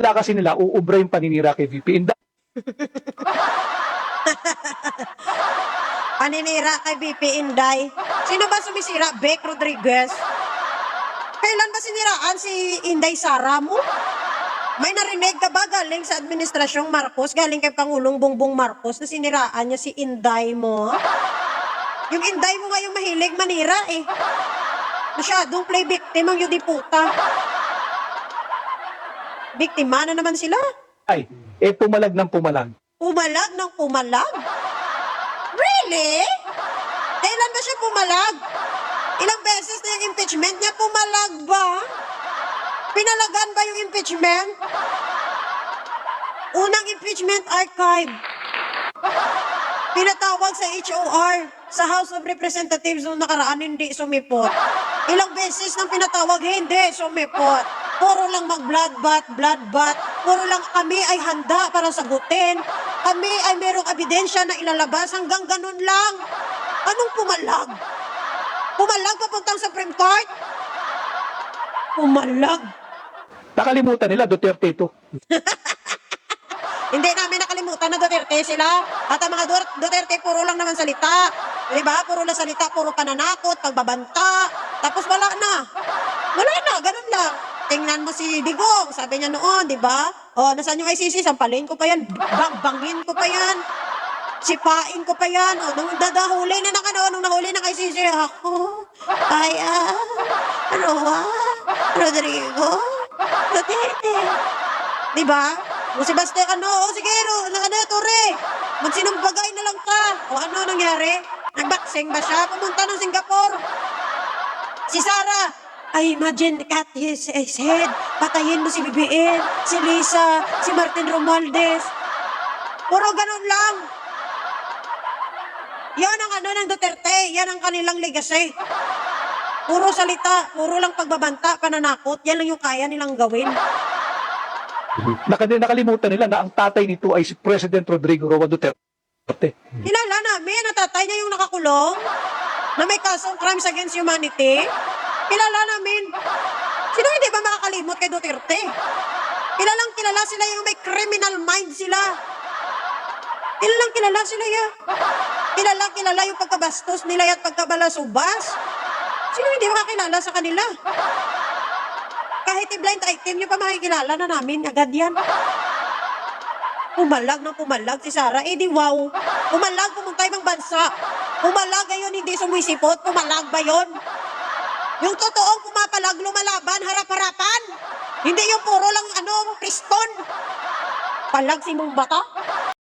kasi nila, uubra yung paninira kay VP Inday. Paninira kay VP Inday. Sino ba sumisira? Beck Rodriguez. Kailan ba siniraan si Inday Sara mo? May narinig ka ba galing sa administrasyong Marcos, galing kay Pangulong Bongbong Marcos na siniraan niya si Inday mo? Yung Inday mo nga yung mahilig manira eh. Masyadong play victim ang yudiputa. Biktima na naman sila. Ay, pumalag ng pumalag. Pumalag ng pumalag? Really? Kailan ba siya pumalag? Ilang beses na yung impeachment niya pumalag ba? Pinalagan ba yung impeachment? Unang impeachment archive. Pinatawag sa HOR, sa House of Representatives noong nakaraan, hindi sumipot. Ilang beses nang pinatawag, hindi sumipot. Puro lang mag-bloodbath. Puro lang kami ay handa para sagutin. Kami ay merong ebidensya na ilalabas, hanggang ganun lang. Anong pumalag? Pumalag papuntang Supreme Court? Pumalag. Nakalimutan nila, Duterte ito. Hindi namin nakalimutan na Duterte sila. At ang mga Duterte, puro lang naman salita. Diba? Puro lang salita, puro pananakot, pagbabanta. Tapos wala na. Wala na, ganun lang. Tingnan mo si Digong, sabi niya noon, diba? O, nasaan yung ICC? Sampalin ko pa yan. Bangin ko pa yan. Sipain ko pa yan. O, nung dadahuli na ng ano, nung nahuli ng ICC, ako, Rodrigo, Duterte. Diba? O si Basta, sige, Torre, magsinumbagay na lang ka. O ano nangyari? Nagbaksing ba siya? Pumunta ng Singapore. Si Sara, I imagine cut his head. Patayin mo si BBM, si Lisa, si Martin Romualdez. Puro ganun lang. Yan ang ng Duterte. Yan ang kanilang legacy. Puro salita, puro lang pagbabanta, pananakot. Yan lang yung kaya nilang gawin. Nakalimutan nila na ang tatay nito ay si President Rodrigo Roa Duterte. Kilala namin na tatay niya yung nakakulong, na may kasong crimes against humanity. Kilala namin. Sino hindi ba makakalimot kay Duterte? Kilalang kilala sila yung may criminal mind sila. Kilalang kilala sila yan. Kilalang kilala yung pagkabastos nila at pagkabalasubas. Sino hindi makakilala sa kanila? Kahit i-blind item nyo pa makikilala na namin, agad yan. Pumalag ng pumalag si Sara, di wow. Pumalag, pumunta ibang bansa. Pumalag ngayon, hindi sumisipot. Pumalag ba yun? Yung totoong pumapalag, lumalaban, harap-harapan. Hindi yung puro lang, piston. Palag si mong bata.